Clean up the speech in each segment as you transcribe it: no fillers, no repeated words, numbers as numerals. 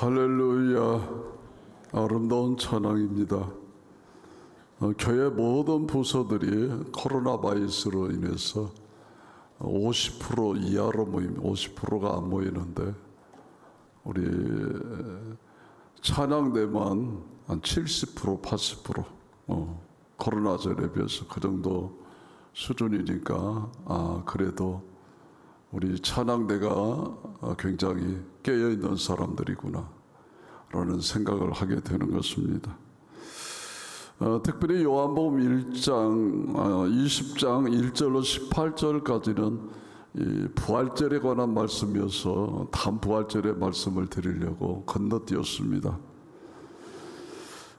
할렐루야. 아름다운 찬양입니다. 교회 모든 부서들이 코로나 바이러스로 인해서 50% 이하로 모임, 50%가 안 모이는데 우리 찬양대만 한 70%, 80% 코로나 전에 비해서 그 정도 수준이니까 그래도 우리 찬양대가 굉장히 깨어있는 사람들이구나 라는 생각을 하게 되는 것입니다. 특별히 요한복음 1장 20장 1절로 18절까지는 이 부활절에 관한 말씀이어서 다음 부활절의 말씀을 드리려고 건너뛰었습니다.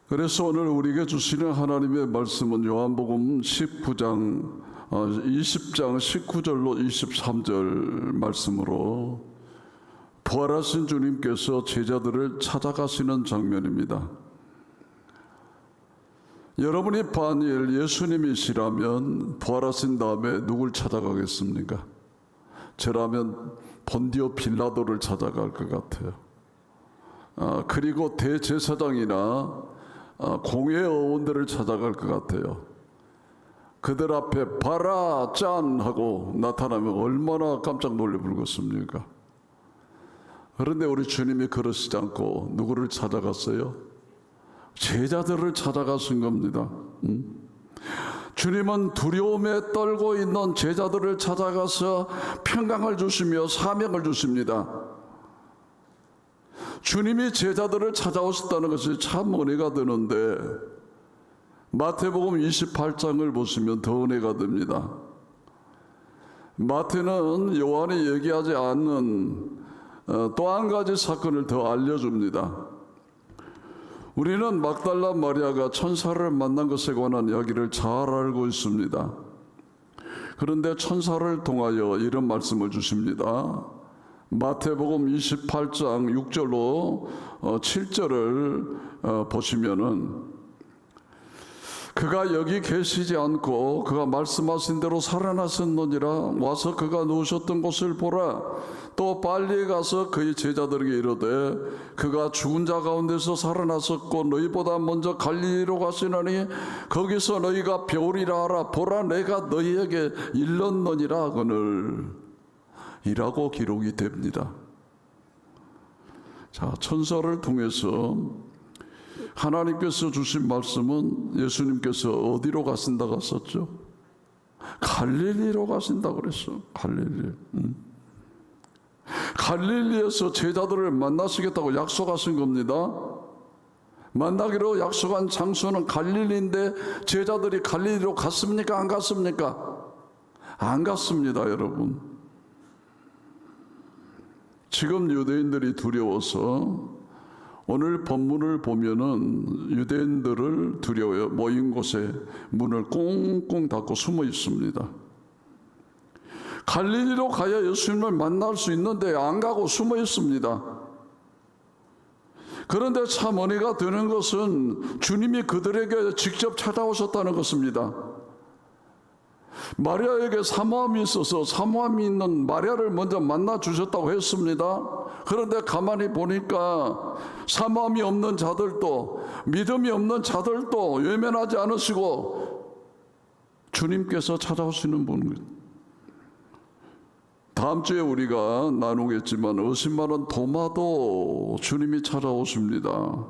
그래서 오늘 우리에게 주시는 하나님의 말씀은 요한복음 19장 20장 19절로 23절 말씀으로 부활하신 주님께서 제자들을 찾아가시는 장면입니다. 여러분이 만일 예수님이시라면 부활하신 다음에 누굴 찾아가겠습니까? 저라면 본디오 빌라도를 찾아갈 것 같아요. 그리고 대제사장이나 공회 의원들을 찾아갈 것 같아요. 그들 앞에 봐라 짠 하고 나타나면 얼마나 깜짝 놀래 불겠습니까? 그런데 우리 주님이 그러시지 않고 누구를 찾아갔어요? 제자들을 찾아가신 겁니다. 주님은 두려움에 떨고 있는 제자들을 찾아가서 평강을 주시며 사명을 주십니다. 주님이 제자들을 찾아오셨다는 것이 참 은혜가 되는데 마태복음 28장을 보시면 더 은혜가 됩니다. 마태는 요한이 얘기하지 않는 또 한 가지 사건을 더 알려줍니다. 우리는 막달라 마리아가 천사를 만난 것에 관한 이야기를 잘 알고 있습니다. 그런데 천사를 통하여 이런 말씀을 주십니다. 마태복음 28장 6절로 7절을 보시면은 그가 여기 계시지 않고 그가 말씀하신 대로 살아나셨느니라. 와서 그가 누우셨던 곳을 보라. 또 빨리 가서 그의 제자들에게 이르되 그가 죽은 자 가운데서 살아나셨고 너희보다 먼저 갈릴리로 가시나니 거기서 너희가 배우리라 하라. 보라 내가 너희에게 일렀느니라 하거늘 이라고 기록이 됩니다. 자, 천사를 통해서 하나님께서 주신 말씀은 예수님께서 어디로 가신다고 하셨죠? 갈릴리로 가신다고 그랬어. 갈릴리에서 제자들을 만나시겠다고 약속하신 겁니다. 만나기로 약속한 장소는 갈릴리인데 제자들이 갈릴리로 갔습니까? 안 갔습니까? 안 갔습니다, 여러분. 지금 유대인들이 두려워서 오늘 본문을 보면은 유대인들을 두려워요. 모인 곳에 문을 꽁꽁 닫고 숨어 있습니다. 갈릴리로 가야 예수님을 만날 수 있는데 안 가고 숨어 있습니다. 그런데 참 은혜가 되는 것은 주님이 그들에게 직접 찾아오셨다는 것입니다. 마리아에게 사모함이 있어서 사모함이 있는 마리아를 먼저 만나 주셨다고 했습니다. 그런데 가만히 보니까 사모함이 없는 자들도 믿음이 없는 자들도 외면하지 않으시고 주님께서 찾아오시는 분. 다음 주에 우리가 나누겠지만 의심많은 도마도 주님이 찾아오십니다.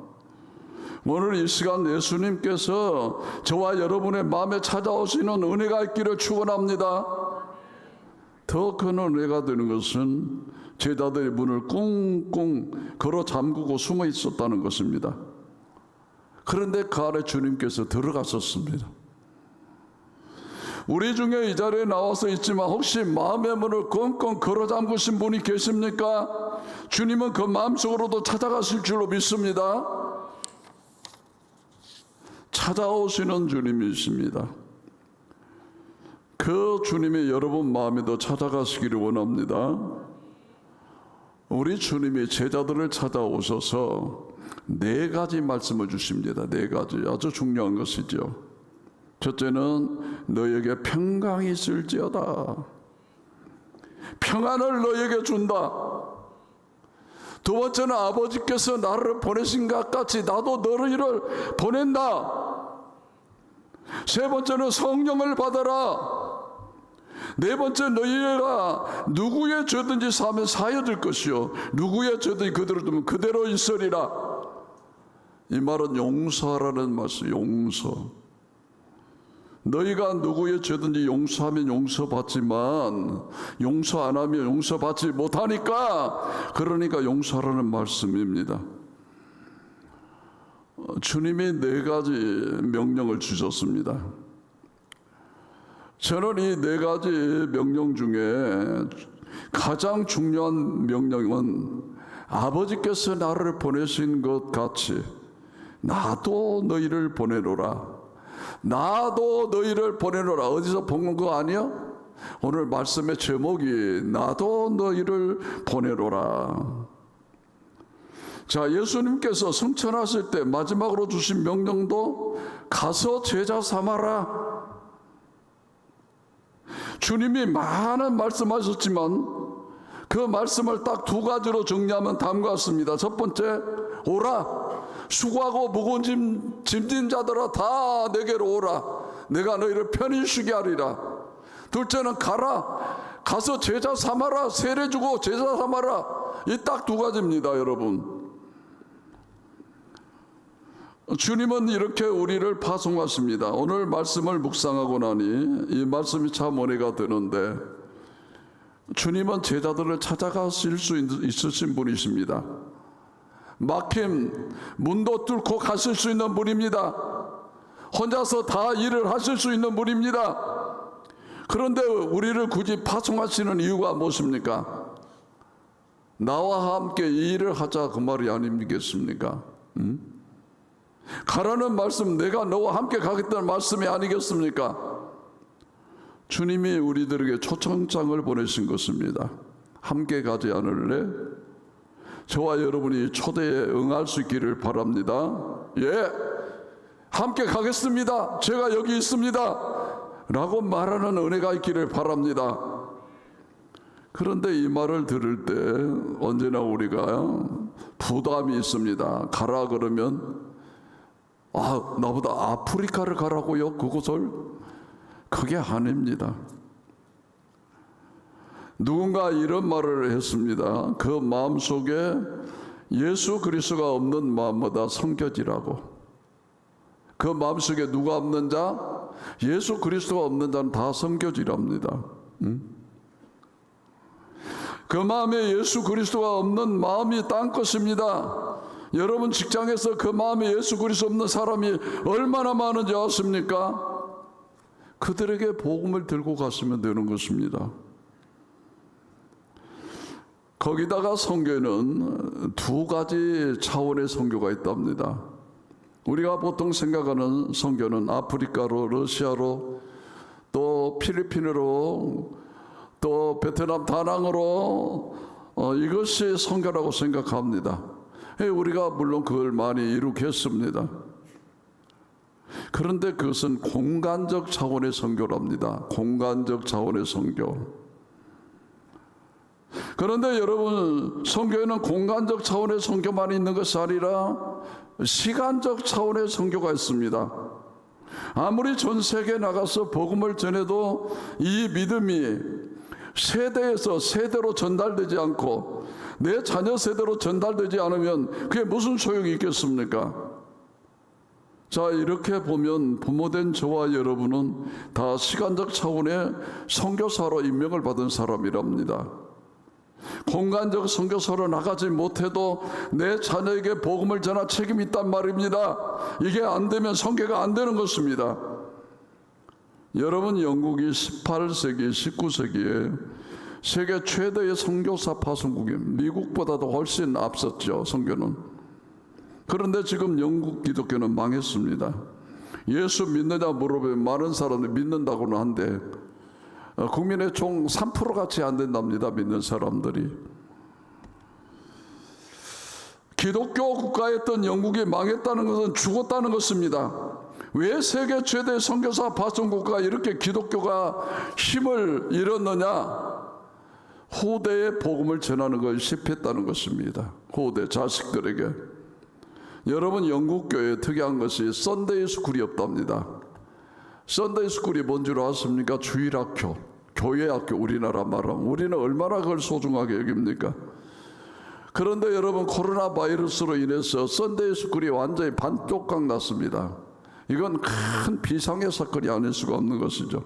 오늘 이 시간 예수님께서 저와 여러분의 마음에 찾아오시는 은혜가 있기를 축원합니다. 더 큰 은혜가 되는 것은 제자들의 문을 꽁꽁 걸어 잠그고 숨어 있었다는 것입니다. 그런데 그 안에 주님께서 들어가셨습니다. 우리 중에 이 자리에 나와서 있지만 혹시 마음의 문을 꽁꽁 걸어 잠그신 분이 계십니까? 주님은 그 마음속으로도 찾아가실 줄로 믿습니다. 찾아오시는 주님이십니다. 그 주님이 여러분 마음에도 찾아가시기를 원합니다. 우리 주님이 제자들을 찾아오셔서 4가지 말씀을 주십니다. 4가지 아주 중요한 것이죠. 첫째는 너에게 평강이 있을지어다. 평안을 너에게 준다. 두 번째는 아버지께서 나를 보내신 것 같이 나도 너희를 보낸다. 세 번째는 성령을 받아라. 네 번째, 너희가 누구의 죄든지 사하면 사여질 것이요 누구의 죄든지 그대로 두면 그대로 있으리라. 이 말은 용서하라는 말씀. 용서. 너희가 누구의 죄든지 용서하면 용서받지만 용서 안 하면 용서받지 못하니까, 그러니까 용서하라는 말씀입니다. 주님이 4가지 명령을 주셨습니다. 저는 이 4가지 명령 중에 가장 중요한 명령은 아버지께서 나를 보내신 것 같이 나도 너희를 보내노라. 나도 너희를 보내노라. 어디서 본 거 아니야? 오늘 말씀의 제목이 나도 너희를 보내노라. 자, 예수님께서 승천하실 때 마지막으로 주신 명령도 가서 제자 삼아라. 주님이 많은 말씀하셨지만 그 말씀을 딱 2가지로 정리하면 다음과 같습니다. 첫 번째, 오라. 수고하고 무거운 짐진 자들아 다 내게로 오라. 내가 너희를 편히 쉬게 하리라. 둘째는 가라. 가서 제자 삼아라. 세례 주고 제자 삼아라. 이 딱 2가지입니다, 여러분. 주님은 이렇게 우리를 파송하십니다. 오늘 말씀을 묵상하고 나니 이 말씀이 참 은혜가 되는데, 주님은 제자들을 찾아가실 수 있으신 분이십니다. 막힌 문도 뚫고 가실 수 있는 분입니다. 혼자서 다 일을 하실 수 있는 분입니다. 그런데 우리를 굳이 파송하시는 이유가 무엇입니까? 나와 함께 이 일을 하자, 그 말이 아니겠습니까? 가라는 말씀, 내가 너와 함께 가겠다는 말씀이 아니겠습니까? 주님이 우리들에게 초청장을 보내신 것입니다. 함께 가지 않을래? 저와 여러분이 초대에 응할 수 있기를 바랍니다. 예, 함께 가겠습니다. 제가 여기 있습니다. 라고 말하는 은혜가 있기를 바랍니다. 그런데 이 말을 들을 때 언제나 우리가 부담이 있습니다. 가라 그러면 나보다 아프리카를 가라고요? 그곳을? 그게 아닙니다. 누군가 이런 말을 했습니다. 그 마음속에 예수 그리스도가 없는 마음보다 성겨지라고. 그 마음속에 누가 없는 자? 예수 그리스도가 없는 자는 다 성겨지랍니다. 그 마음에 예수 그리스도가 없는 마음이 딴 것입니다. 여러분 직장에서 그 마음에 예수 그리스도 없는 사람이 얼마나 많은지 아십니까? 그들에게 복음을 들고 갔으면 되는 것입니다. 거기다가 선교에는 2가지 차원의 선교가 있답니다. 우리가 보통 생각하는 선교는 아프리카로, 러시아로, 또 필리핀으로, 또 베트남 다낭으로 이것이 선교라고 생각합니다. 우리가 물론 그걸 많이 이루겠습니다. 그런데 그것은 공간적 차원의 선교랍니다. 공간적 차원의 선교. 그런데 여러분, 선교에는 공간적 차원의 선교만 있는 것이 아니라 시간적 차원의 선교가 있습니다. 아무리 전 세계에 나가서 복음을 전해도 이 믿음이 세대에서 세대로 전달되지 않고 내 자녀 세대로 전달되지 않으면 그게 무슨 소용이 있겠습니까? 자, 이렇게 보면 부모된 저와 여러분은 다 시간적 차원의 선교사로 임명을 받은 사람이랍니다. 공간적 선교사로 나가지 못해도 내 자녀에게 복음을 전할 책임이 있단 말입니다. 이게 안 되면 선교가 안 되는 것입니다. 여러분, 영국이 18세기, 19세기에 세계 최대의 선교사 파송국이 미국보다도 훨씬 앞섰죠, 선교는. 그런데 지금 영국 기독교는 망했습니다. 예수 믿느냐 물어보면 많은 사람들이 믿는다고는 한데 국민의 총 3%같이 안 된답니다, 믿는 사람들이. 기독교 국가였던 영국이 망했다는 것은 죽었다는 것입니다. 왜 세계 최대 선교사 파송국가가 이렇게 기독교가 힘을 잃었느냐? 후대에 복음을 전하는 걸 실패했다는 것입니다. 후대 자식들에게. 여러분, 영국 교회에 특이한 것이 썬데이 스쿨이 없답니다. 썬데이 스쿨이 뭔 줄 아십니까? 주일학교, 교회학교. 우리나라 말은 우리는 얼마나 그걸 소중하게 여깁니까? 그런데 여러분, 코로나 바이러스로 인해서 썬데이 스쿨이 완전히 반쪽각 났습니다. 이건 큰 비상의 사건이 아닐 수가 없는 것이죠.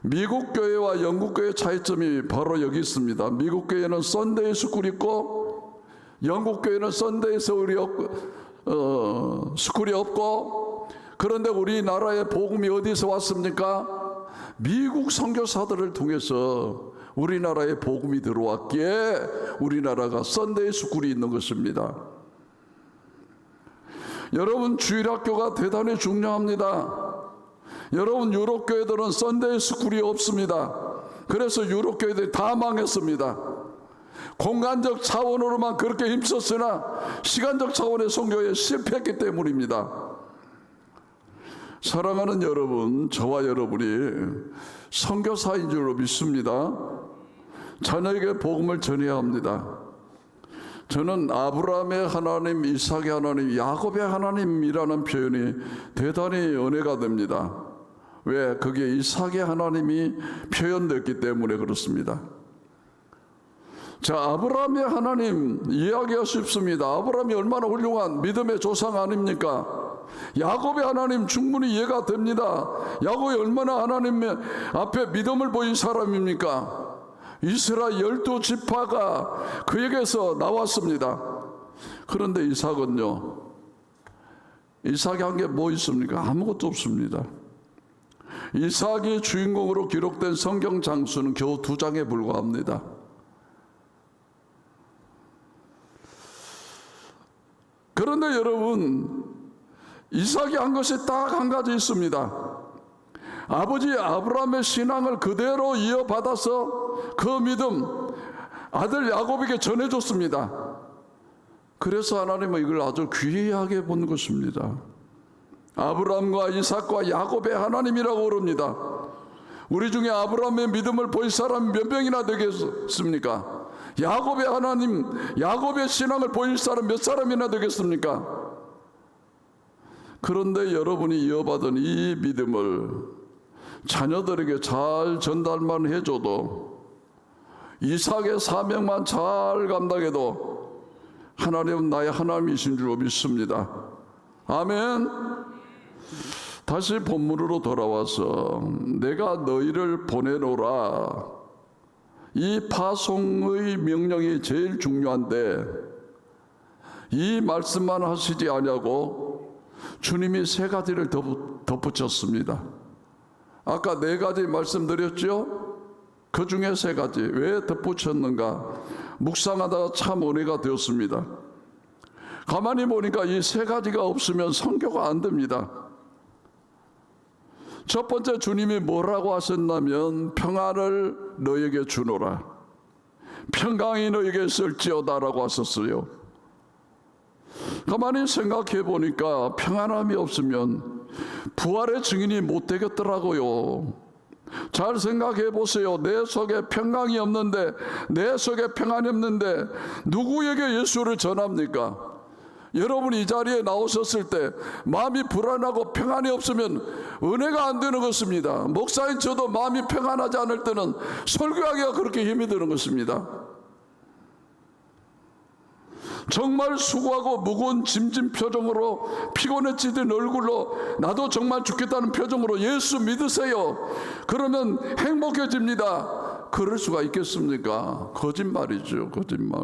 미국 교회와 영국 교회의 차이점이 바로 여기 있습니다. 미국 교회는 썬데이 스쿨이 있고 영국 교회는 썬데이 스쿨이 없고, 그런데 우리나라의 복음이 어디서 왔습니까? 미국 선교사들을 통해서 우리나라에 복음이 들어왔기에 우리나라가 썬데이 스쿨이 있는 것입니다. 여러분, 주일학교가 대단히 중요합니다. 여러분, 유럽 교회들은 썬데이 스쿨이 없습니다. 그래서 유럽 교회들이 다 망했습니다. 공간적 차원으로만 그렇게 힘썼으나 시간적 차원의 선교에 실패했기 때문입니다. 사랑하는 여러분, 저와 여러분이 선교사인 줄로 믿습니다. 자녀에게 복음을 전해야 합니다. 저는 아브라함의 하나님, 이삭의 하나님, 야곱의 하나님이라는 표현이 대단히 은혜가 됩니다. 왜? 거기에 이삭의 하나님이 표현됐기 때문에 그렇습니다. 자, 아브라함의 하나님 이해하기가 쉽습니다. 아브라함이 얼마나 훌륭한 믿음의 조상 아닙니까? 야곱의 하나님 충분히 이해가 됩니다. 야곱이 얼마나 하나님 앞에 믿음을 보인 사람입니까? 이스라엘 12지파가 그에게서 나왔습니다. 그런데 이삭은요, 이삭이 한 게 뭐 있습니까? 아무것도 없습니다. 이삭이 주인공으로 기록된 성경 장수는 겨우 2장에 불과합니다. 그런데 여러분, 이삭이 한 것이 딱 한 가지 있습니다. 아버지 아브라함의 신앙을 그대로 이어받아서 그 믿음 아들 야곱에게 전해줬습니다. 그래서 하나님은 이걸 아주 귀하게 본 것입니다. 아브라함과 이삭과 야곱의 하나님이라고 그럽니다. 우리 중에 아브라함의 믿음을 보일 사람이 몇 명이나 되겠습니까? 야곱의 하나님, 야곱의 신앙을 보일 사람 몇 사람이나 되겠습니까? 그런데 여러분이 이어받은 이 믿음을 자녀들에게 잘 전달만 해줘도, 이삭의 사명만 잘 감당해도 하나님은 나의 하나님이신 줄 믿습니다. 아멘. 다시 본문으로 돌아와서 내가 너희를 보내노라, 이 파송의 명령이 제일 중요한데 이 말씀만 하시지 아니하고 주님이 3가지를 덧붙였습니다. 아까 4가지 말씀드렸죠? 그 중에 3가지 왜 덧붙였는가 묵상하다가 참 은혜가 되었습니다. 가만히 보니까 이 3가지가 없으면 선교가 안 됩니다. 첫 번째, 주님이 뭐라고 하셨냐면 평안을 너에게 주노라, 평강이 너에게 있을지어다라고 하셨어요. 가만히 생각해 보니까 평안함이 없으면 부활의 증인이 못 되겠더라고요. 잘 생각해 보세요. 내 속에 평강이 없는데, 내 속에 평안이 없는데 누구에게 예수를 전합니까? 여러분이 이 자리에 나오셨을 때 마음이 불안하고 평안이 없으면 은혜가 안 되는 것입니다. 목사인 저도 마음이 평안하지 않을 때는 설교하기가 그렇게 힘이 드는 것입니다. 정말 수고하고 무거운 짐진 표정으로, 피곤해지던 얼굴로, 나도 정말 죽겠다는 표정으로 예수 믿으세요, 그러면 행복해집니다. 그럴 수가 있겠습니까? 거짓말이죠, 거짓말.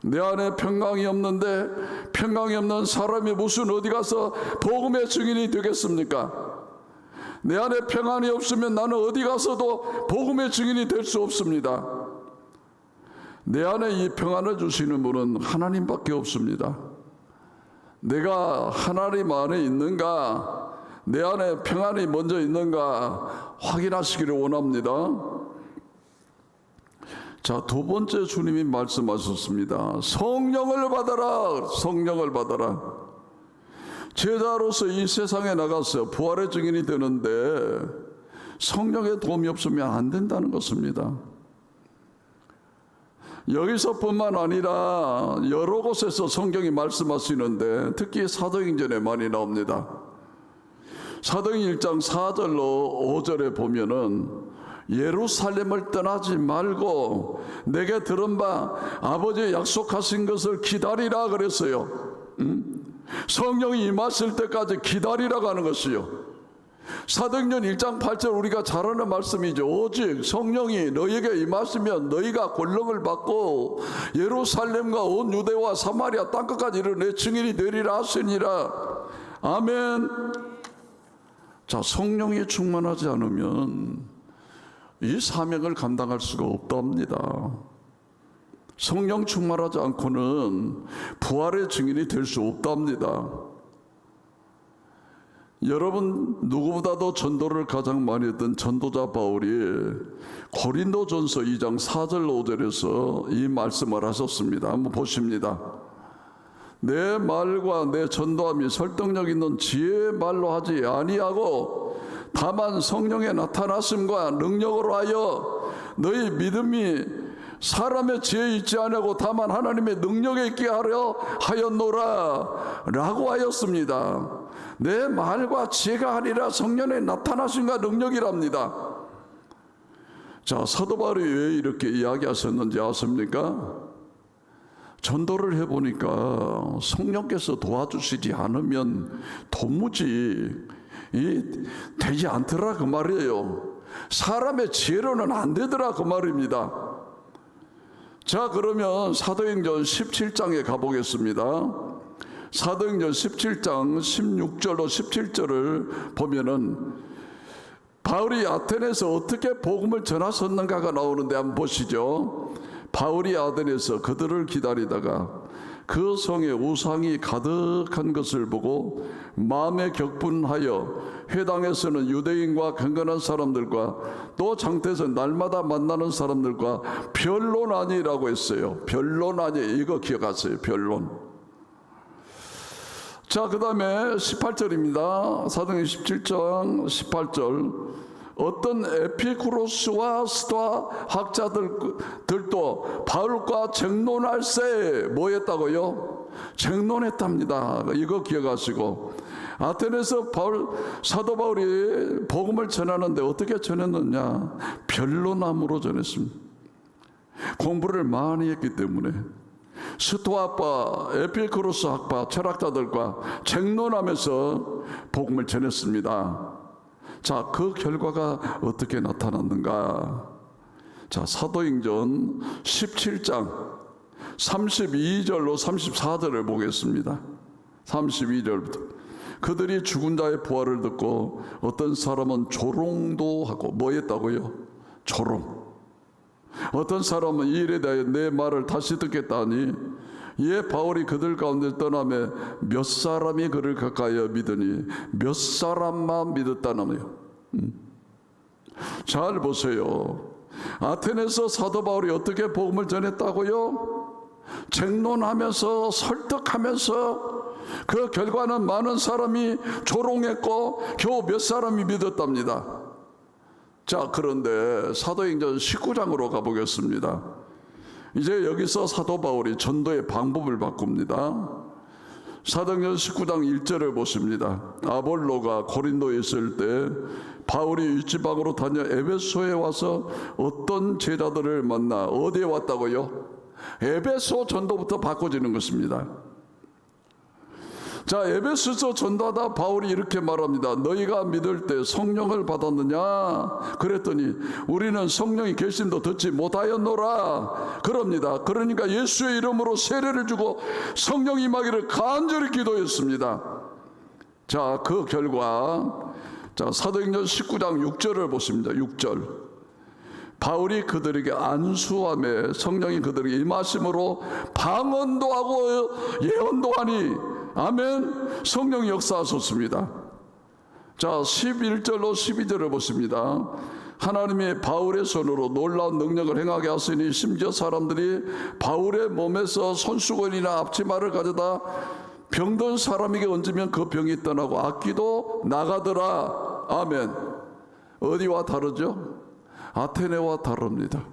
내 안에 평강이 없는데, 평강이 없는 사람이 무슨 어디 가서 복음의 증인이 되겠습니까? 내 안에 평안이 없으면 나는 어디 가서도 복음의 증인이 될 수 없습니다. 내 안에 이 평안을 주시는 분은 하나님밖에 없습니다. 내가 하나님 안에 있는가, 내 안에 평안이 먼저 있는가 확인하시기를 원합니다. 자, 2번째, 주님이 말씀하셨습니다. 성령을 받아라, 성령을 받아라. 제자로서 이 세상에 나가서 부활의 증인이 되는데 성령의 도움이 없으면 안 된다는 것입니다. 여기서뿐만 아니라 여러 곳에서 성경이 말씀하시는데 특히 사도행전에 많이 나옵니다. 사도행전 1장 4절로 5절에 보면은 예루살렘을 떠나지 말고 내게 들은 바 아버지 약속하신 것을 기다리라 그랬어요. 성령이 임하실 때까지 기다리라고 하는 것이요. 사도행전 1장 8절 우리가 잘 아는 말씀이죠. 오직 성령이 너희에게 임하시면 너희가 권능을 받고 예루살렘과 온 유대와 사마리아 땅끝까지 이르러 내 증인이 되리라 하시니라. 아멘. 자, 성령이 충만하지 않으면 이 사명을 감당할 수가 없답니다. 성령 충만하지 않고는 부활의 증인이 될 수 없답니다. 여러분 누구보다도 전도를 가장 많이 했던 전도자 바울이 고린도전서 2장 4절 5절에서 이 말씀을 하셨습니다. 한번 보십니다. 내 말과 내 전도함이 설득력 있는 지혜의 말로 하지 아니하고 다만 성령의 나타나심과 능력으로 하여 너희 믿음이 사람의 지혜에 있지 아니하고 다만 하나님의 능력에 있게 하려 하였노라 라고 하였습니다. 내 말과 지혜가 아니라 성령의 나타나심과 능력이랍니다. 자, 사도 바울이 왜 이렇게 이야기하셨는지 아십니까? 전도를 해보니까 성령께서 도와주시지 않으면 도무지 되지 않더라 그 말이에요. 사람의 지혜로는 안 되더라 그 말입니다. 자, 그러면 사도행전 17장에 가보겠습니다. 사도행전 17장 16절로 17절을 보면은 바울이 아테네에서 어떻게 복음을 전하셨는가가 나오는데 한번 보시죠. 바울이 아테네에서 그들을 기다리다가 그 성에 우상이 가득한 것을 보고 마음에 격분하여 회당에서는 유대인과 경건한 사람들과 또 장태에서 날마다 만나는 사람들과 변론하니라고 했어요. 변론하니, 이거 기억하세요. 변론. 자, 그 다음에 18절입니다. 사도행전 17장 18절. 어떤 에피쿠로스와 스토아 학자들도 바울과 쟁론할세 뭐 했다고요? 쟁론했답니다. 이거 기억하시고, 아테네에서 사도 바울이 복음을 전하는데 어떻게 전했느냐? 변론함으로 전했습니다. 공부를 많이 했기 때문에 스토아파, 에피쿠로스 학파 철학자들과 쟁론하면서 복음을 전했습니다. 자, 그 결과가 어떻게 나타났는가? 자, 사도행전 17장 32절로 34절을 보겠습니다. 32절부터. 그들이 죽은 자의 부활을 듣고 어떤 사람은 조롱도 하고 뭐 했다고요? 조롱. 어떤 사람은 이 일에 대해 내 말을 다시 듣겠다니 예, 바울이 그들 가운데 떠나매 몇 사람이 그를 가까이어 믿으니 몇 사람만 믿었다나요. 잘 보세요. 아테네에서 사도 바울이 어떻게 복음을 전했다고요? 쟁론하면서 설득하면서 그 결과는 많은 사람이 조롱했고 겨우 몇 사람이 믿었답니다. 자, 그런데 사도행전 19장으로 가보겠습니다. 이제 여기서 사도 바울이 전도의 방법을 바꿉니다. 사도행전 19장 1절을 보십니다. 아볼로가 고린도에 있을 때 바울이 윗지방으로 다녀 에베소에 와서 어떤 제자들을 만나 어디에 왔다고요? 에베소 전도부터 바꿔지는 것입니다. 자, 에베소서 전도하다 바울이 이렇게 말합니다. 너희가 믿을 때 성령을 받았느냐? 그랬더니 우리는 성령이 계심도 듣지 못하였노라 그럽니다. 그러니까 예수의 이름으로 세례를 주고 성령이 임하기를 간절히 기도했습니다. 자, 그 결과 자, 사도행전 19장 6절을 보십니다. 6절. 바울이 그들에게 안수함에 성령이 그들에게 임하심으로 방언도 하고 예언도 하니 아멘. 성령이 역사하셨습니다. 자, 11절로 12절을 보십니다. 하나님이 바울의 손으로 놀라운 능력을 행하게 하시니 심지어 사람들이 바울의 몸에서 손수건이나 앞치마를 가져다 병든 사람에게 얹으면 그 병이 떠나고 악기도 나가더라. 아멘. 어디와 다르죠? 아테네와 다릅니다.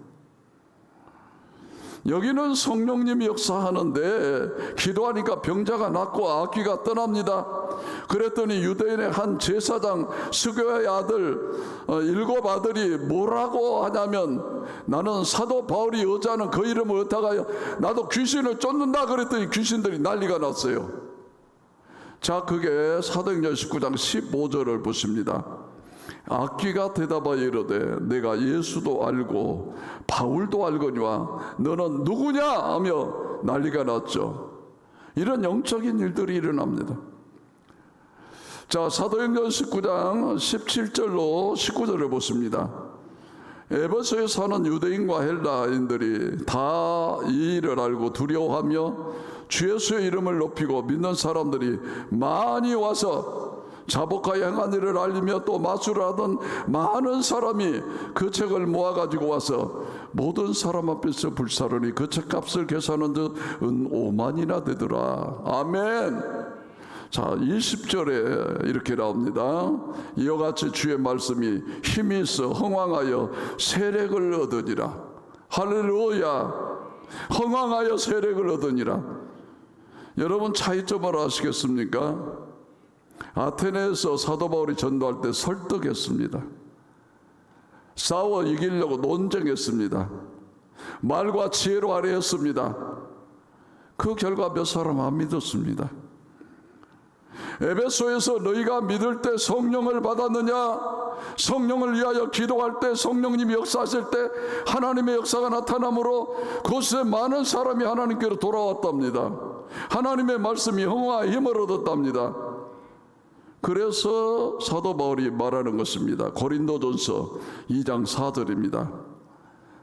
여기는 성령님이 역사하는데 기도하니까 병자가 낫고 악귀가 떠납니다. 그랬더니 유대인의 한 제사장 스교의 아들 7 아들이 뭐라고 하냐면, 나는 사도 바울이 여자는 그 이름을 얻다가 나도 귀신을 쫓는다 그랬더니 귀신들이 난리가 났어요. 자, 그게 사도행전 19장 15절을 보십니다. 악귀가 대답하여 이르되 내가 예수도 알고 바울도 알거니와 너는 누구냐 하며 난리가 났죠. 이런 영적인 일들이 일어납니다. 자, 사도행전 19장 17절로 19절을 보십니다. 에베소에 사는 유대인과 헬라인들이 다 이 일을 알고 두려워하며 주 예수의 이름을 높이고 믿는 사람들이 많이 와서 자복하여 행한 일을 알리며 또 마술을 하던 많은 사람이 그 책을 모아가지고 와서 모든 사람 앞에서 불사르니 그 책값을 계산한 듯 은 5만이나 되더라. 아멘. 자, 20절에 이렇게 나옵니다. 이와 같이 주의 말씀이 힘이 있어 흥왕하여 세력을 얻으니라. 할렐루야. 흥왕하여 세력을 얻으니라. 여러분, 차이점을 아시겠습니까? 아테네에서 사도 바울이 전도할 때 설득했습니다. 싸워 이기려고 논쟁했습니다. 말과 지혜로 할애했습니다. 그 결과 몇 사람 안 믿었습니다. 에베소에서 너희가 믿을 때 성령을 받았느냐? 성령을 위하여 기도할 때 성령님이 역사하실 때 하나님의 역사가 나타나므로 그곳에 많은 사람이 하나님께로 돌아왔답니다. 하나님의 말씀이 흥화의 힘을 얻었답니다. 그래서 사도 바울이 말하는 것입니다. 고린도전서 2장 4절입니다.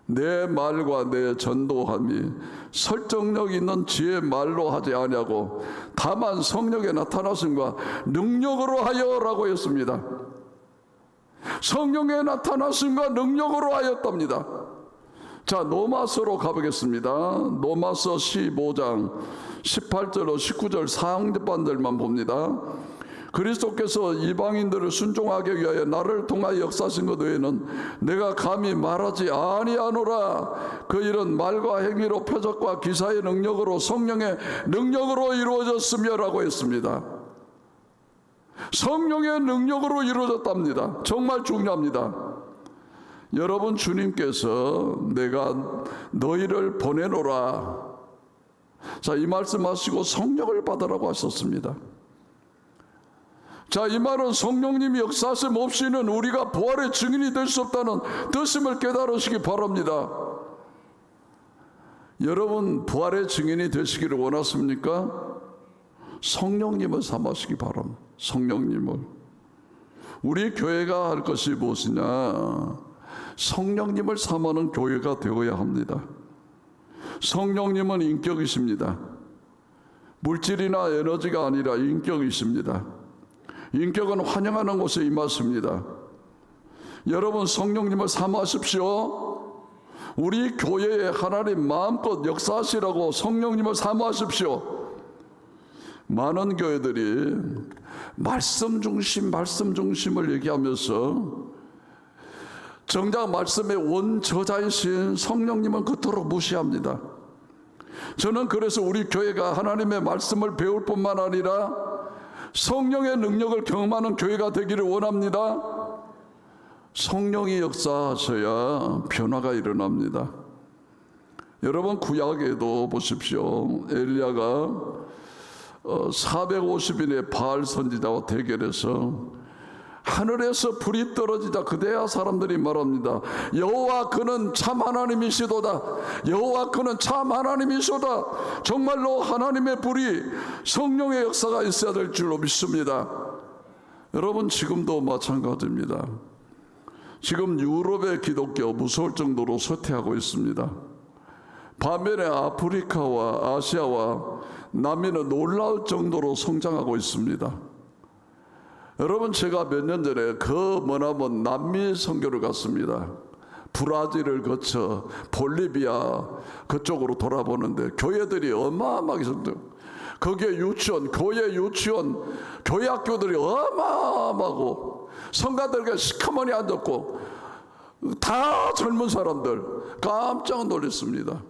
내 말과 내 전도함이 설득력 있는 지혜의 말로 하지 아니하고 다만 성령의 나타나심과 능력으로 하여라고 했습니다. 성령의 나타나심과 능력으로 하였답니다. 자, 로마서로 가보겠습니다. 로마서 15장 18절로 19절 상반절만 봅니다. 그리스도께서 이방인들을 순종하게 위하여 나를 통하여 역사하신 것 외에는 내가 감히 말하지 아니하노라. 그 일은 말과 행위로 표적과 기사의 능력으로 성령의 능력으로 이루어졌으며 라고 했습니다. 성령의 능력으로 이루어졌답니다. 정말 중요합니다. 여러분, 주님께서 내가 너희를 보내노라. 자, 이 말씀하시고 성령을 받으라고 하셨습니다. 자, 이 말은 성령님이 역사하심 없이는 우리가 부활의 증인이 될 수 없다는 뜻임을 깨달으시기 바랍니다. 여러분, 부활의 증인이 되시기를 원하십니까? 성령님을 삼으시기 바랍니다. 성령님을. 우리 교회가 할 것이 무엇이냐? 성령님을 삼는 교회가 되어야 합니다. 성령님은 인격이십니다. 물질이나 에너지가 아니라 인격이십니다. 인격은 환영하는 곳에 임하십니다. 여러분, 성령님을 사모하십시오. 우리 교회에 하나님 마음껏 역사하시라고 성령님을 사모하십시오. 많은 교회들이 말씀 중심을 얘기하면서 정작 말씀의 원저자이신 성령님은 그토록 무시합니다. 저는 그래서 우리 교회가 하나님의 말씀을 배울 뿐만 아니라 성령의 능력을 경험하는 교회가 되기를 원합니다. 성령이 역사하셔야 변화가 일어납니다. 여러분, 구약에도 보십시오. 엘리야가 450인의 바알 선지자와 대결해서 하늘에서 불이 떨어지자 그대야 사람들이 말합니다. 여호와 그는 참 하나님이시도다. 여호와 그는 참 하나님이시도다. 정말로 하나님의 불이, 성령의 역사가 있어야 될 줄로 믿습니다. 여러분, 지금도 마찬가지입니다. 지금 유럽의 기독교 무서울 정도로 쇠퇴하고 있습니다. 반면에 아프리카와 아시아와 남미는 놀라울 정도로 성장하고 있습니다. 여러분, 제가 몇 년 전에 그 머나먼 남미 선교를 갔습니다. 브라질을 거쳐 볼리비아 그쪽으로 돌아보는데 교회들이 어마어마하게 있었어요. 거기에 유치원, 교회 유치원, 교회 학교들이 어마어마하고 성가들과 시커머니 앉았고 다 젊은 사람들 깜짝 놀랐습니다.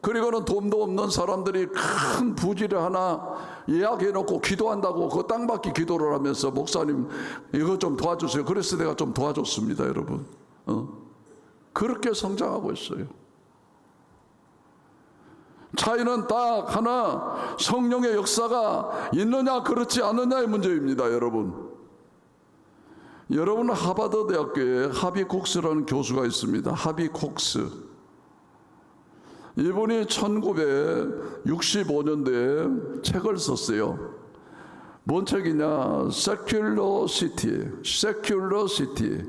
그리고는 돈도 없는 사람들이 큰 부지를 하나 예약해놓고 기도한다고 그 땅받기 기도를 하면서 목사님 이거 좀 도와주세요. 그래서 내가 좀 도와줬습니다. 여러분 그렇게 성장하고 있어요. 차이는 딱 하나, 성령의 역사가 있느냐 그렇지 않느냐의 문제입니다. 여러분 하버드 대학교에 하비 콕스라는 교수가 있습니다. 하비 콕스. 이분이 1965년도에 책을 썼어요. 뭔 책이냐? Secular City,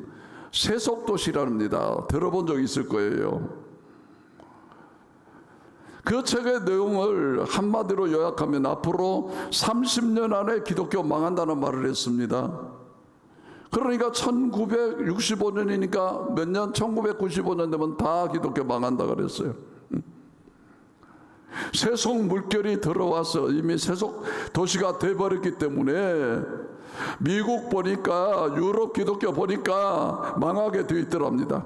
세속도시랍니다. 들어본 적 있을 거예요. 그 책의 내용을 한마디로 요약하면 앞으로 30년 안에 기독교 망한다는 말을 했습니다. 그러니까 1965년이니까 몇 년? 1995년 되면 다 기독교 망한다 그랬어요. 세속 물결이 들어와서 이미 세속 도시가 돼버렸기 때문에 미국 보니까 유럽 기독교 보니까 망하게 되어 있더랍니다.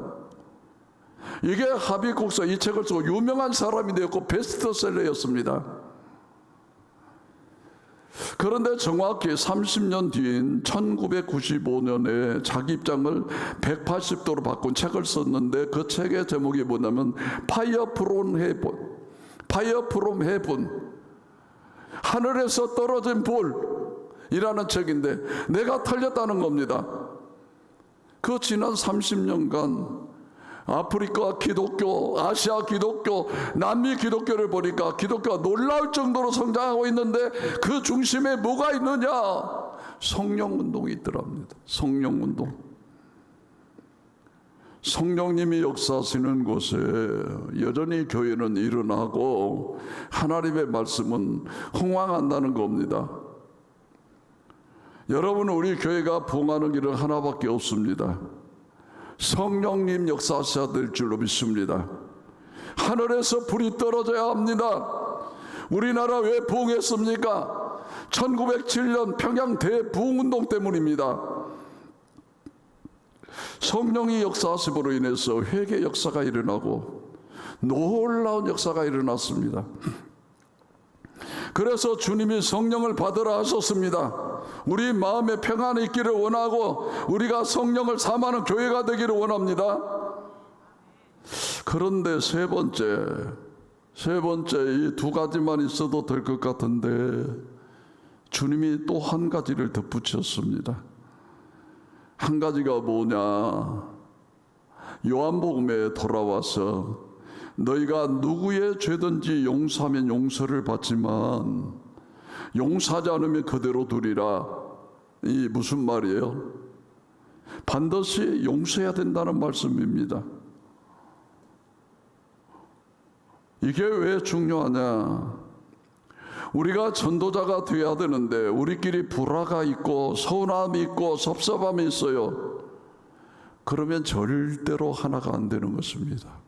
이게 하비 콕스 이 책을 쓰고 유명한 사람이 되었고 베스트셀러였습니다. 그런데 정확히 30년 뒤인 1995년에 자기 입장을 180도로 바꾼 책을 썼는데 그 책의 제목이 뭐냐면 Fire from Heaven, 하늘에서 떨어진 불이라는 책인데 내가 틀렸다는 겁니다. 그 지난 30년간 아프리카 기독교, 아시아 기독교, 남미 기독교를 보니까 기독교가 놀라울 정도로 성장하고 있는데 그 중심에 뭐가 있느냐? 성령운동이 있더랍니다. 성령운동. 성령님이 역사하시는 곳에 여전히 교회는 일어나고 하나님의 말씀은 흥왕한다는 겁니다. 여러분, 우리 교회가 부흥하는 길은 하나밖에 없습니다. 성령님 역사하셔야 될 줄로 믿습니다. 하늘에서 불이 떨어져야 합니다. 우리나라 왜 부흥했습니까? 1907년 평양 대부흥운동 때문입니다. 성령이 역사하심으로 인해서 회개 역사가 일어나고 놀라운 역사가 일어났습니다. 그래서 주님이 성령을 받으라 하셨습니다. 우리 마음에 평안이 있기를 원하고 우리가 성령을 사모하는 교회가 되기를 원합니다. 그런데 세 번째 이 두 가지만 있어도 될 것 같은데 주님이 또 한 가지를 덧붙였습니다. 한 가지가 뭐냐? 요한복음에 돌아와서 너희가 누구의 죄든지 용서하면 용서를 받지만 용서하지 않으면 그대로 두리라. 이 무슨 말이에요? 반드시 용서해야 된다는 말씀입니다. 이게 왜 중요하냐? 우리가 전도자가 되어야 되는데 우리끼리 불화가 있고 서운함이 있고 섭섭함이 있어요. 그러면 절대로 하나가 안 되는 것입니다.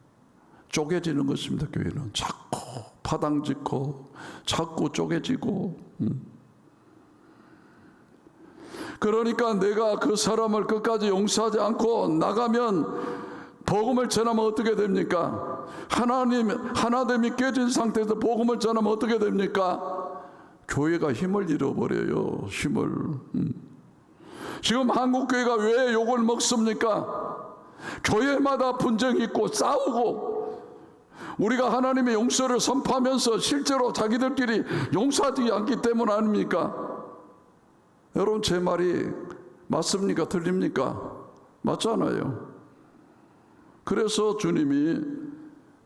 쪼개지는 것입니다. 교회는 자꾸 파당짓고 자꾸 쪼개지고. 그러니까 내가 그 사람을 끝까지 용서하지 않고 나가면 복음을 전하면 어떻게 됩니까? 하나됨이 깨진 상태에서 복음을 전하면 어떻게 됩니까? 교회가 힘을 잃어버려요. 힘을. 지금 한국교회가 왜 욕을 먹습니까? 교회마다 분쟁이 있고 싸우고 우리가 하나님의 용서를 선포하면서 실제로 자기들끼리 용서하지 않기 때문 아닙니까? 여러분, 제 말이 맞습니까? 틀립니까? 맞잖아요. 그래서 주님이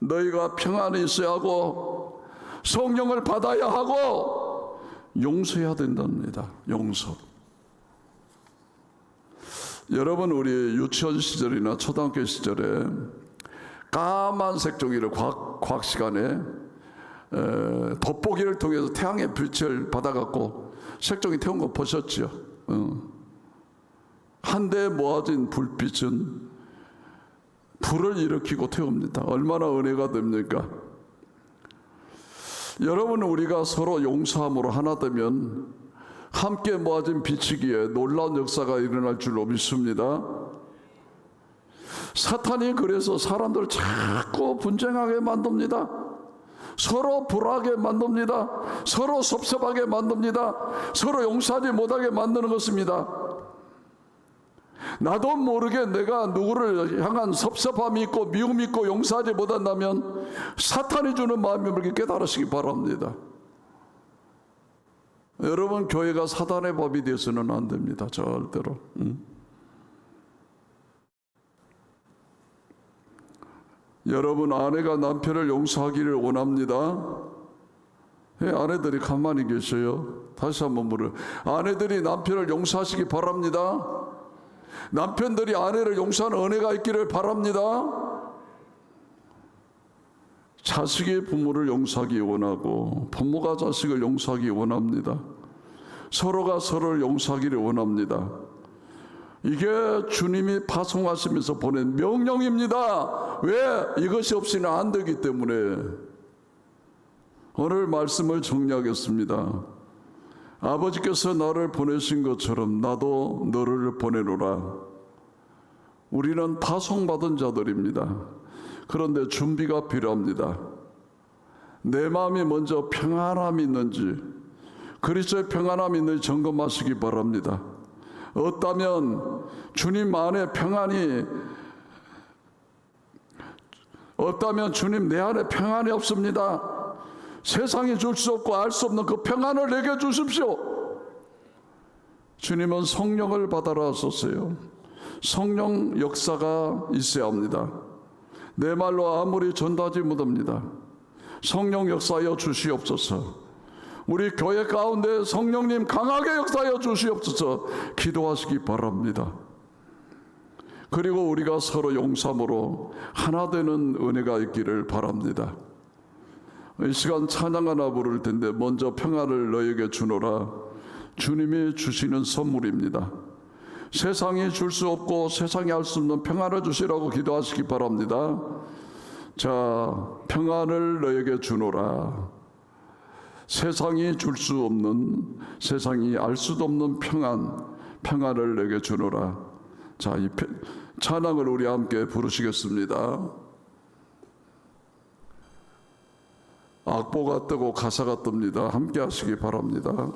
너희가 평안이 있어야 하고 성령을 받아야 하고 용서해야 된답니다. 용서. 여러분, 우리 유치원 시절이나 초등학교 시절에 까만색 종이를 과학 시간에 돋보기를 통해서 태양의 빛을 받아갖고 색종이 태운 거 보셨죠? 한데 모아진 불빛은 불을 일으키고 태웁니다. 얼마나 은혜가 됩니까? 여러분, 우리가 서로 용서함으로 하나 되면 함께 모아진 비치기에 놀라운 역사가 일어날 줄로 믿습니다. 사탄이 그래서 사람들을 자꾸 분쟁하게 만듭니다. 서로 불화하게 만듭니다. 서로 섭섭하게 만듭니다. 서로 용서하지 못하게 만드는 것입니다. 나도 모르게 내가 누구를 향한 섭섭함이 있고 미움이 있고 용서하지 못한다면 사탄이 주는 마음을 깨달으시기 바랍니다. 여러분, 교회가 사단의 법이 되어서는 안 됩니다. 절대로. 여러분, 아내가 남편을 용서하기를 원합니다. 아내들이 가만히 계셔요. 다시 한번 물어요. 아내들이 남편을 용서하시기 바랍니다. 남편들이 아내를 용서하는 은혜가 있기를 바랍니다. 자식이 부모를 용서하기 원하고 부모가 자식을 용서하기 원합니다. 서로가 서로를 용서하기를 원합니다. 이게 주님이 파송하시면서 보낸 명령입니다. 왜? 이것이 없이는 안 되기 때문에. 오늘 말씀을 정리하겠습니다. 아버지께서 나를 보내신 것처럼 나도 너를 보내노라. 우리는 파송받은 자들입니다. 그런데 준비가 필요합니다. 내 마음이 먼저 평안함이 있는지, 그리스도의 평안함이 있는지 점검하시기 바랍니다. 없다면 주님 안에 평안이 없다면 주님 내 안에 평안이 없습니다. 세상이 줄 수 없고 알 수 없는 그 평안을 내게 주십시오. 주님은 성령을 받아라 하셨어요. 성령 역사가 있어야 합니다. 내 말로 아무리 전도하지 못합니다. 성령 역사하여 주시옵소서. 우리 교회 가운데 성령님 강하게 역사하여 주시옵소서. 기도하시기 바랍니다. 그리고 우리가 서로 용서함으로 하나 되는 은혜가 있기를 바랍니다. 이 시간 찬양 하나 부를 텐데 먼저 평안을 너에게 주노라. 주님이 주시는 선물입니다. 세상이 줄 수 없고 세상이 알 수 없는 평안을 주시라고 기도하시기 바랍니다. 자, 평안을 너에게 주노라. 세상이 줄 수 없는, 세상이 알 수도 없는 평안을 내게 주노라. 자, 이 찬양을 우리 함께 부르시겠습니다. 악보가 뜨고 가사가 뜹니다. 함께 하시기 바랍니다.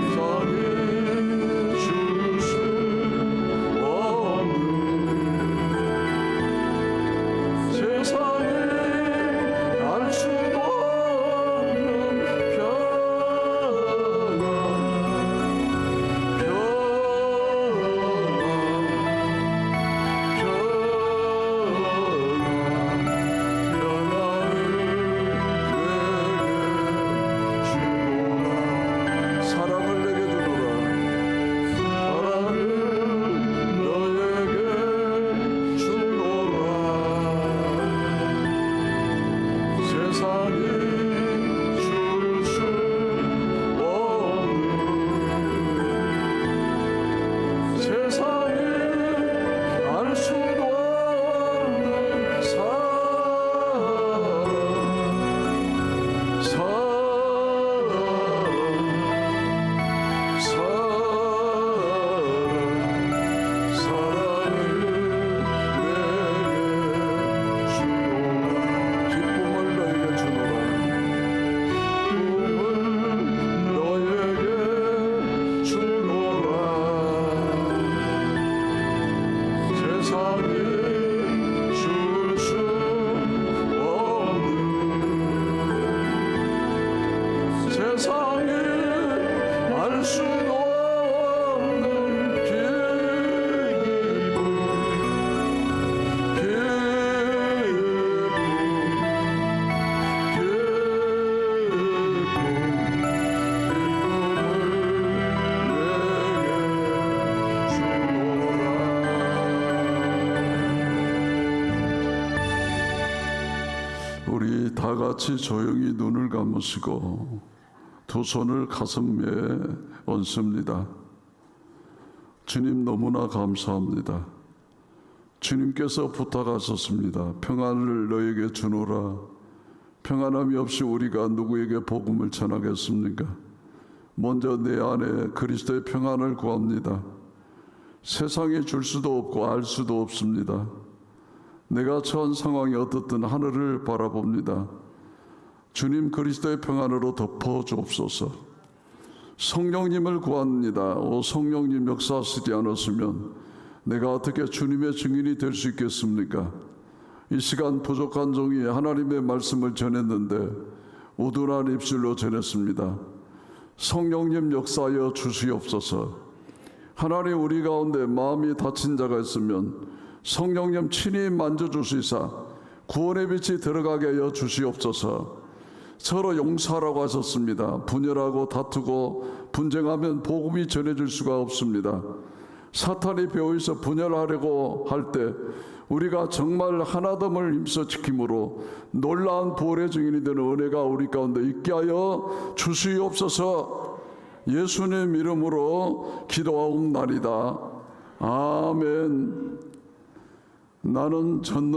세상에 줄 수 없는 다 같이 조용히 눈을 감으시고 두 손을 가슴에 얹습니다. 주님 너무나 감사합니다. 주님께서 부탁하셨습니다. 평안을 너에게 주노라. 평안함이 없이 우리가 누구에게 복음을 전하겠습니까? 먼저 내 안에 그리스도의 평안을 구합니다. 세상에 줄 수도 없고 알 수도 없습니다. 내가 처한 상황이 어떻든 하늘을 바라봅니다. 주님 그리스도의 평안으로 덮어 주옵소서. 성령님을 구합니다. 오 성령님 역사하시지 않았으면 내가 어떻게 주님의 증인이 될 수 있겠습니까? 이 시간 부족한 종이 하나님의 말씀을 전했는데 우둔한 입술로 전했습니다. 성령님 역사하여 주시옵소서. 하나님 우리 가운데 마음이 다친 자가 있으면 성령님 친히 만져주시사 구원의 빛이 들어가게 하여 주시옵소서. 서로 용서하라고 하셨습니다. 분열하고 다투고 분쟁하면 복음이 전해질 수가 없습니다. 사탄이 배후에서 분열하려고 할 때 우리가 정말 하나됨을 힘써 지킴으로 놀라운 부활의 증인이 되는 은혜가 우리 가운데 있게 하여 주시옵소서. 예수님 이름으로 기도하옵나이다. 아멘. 나는 전능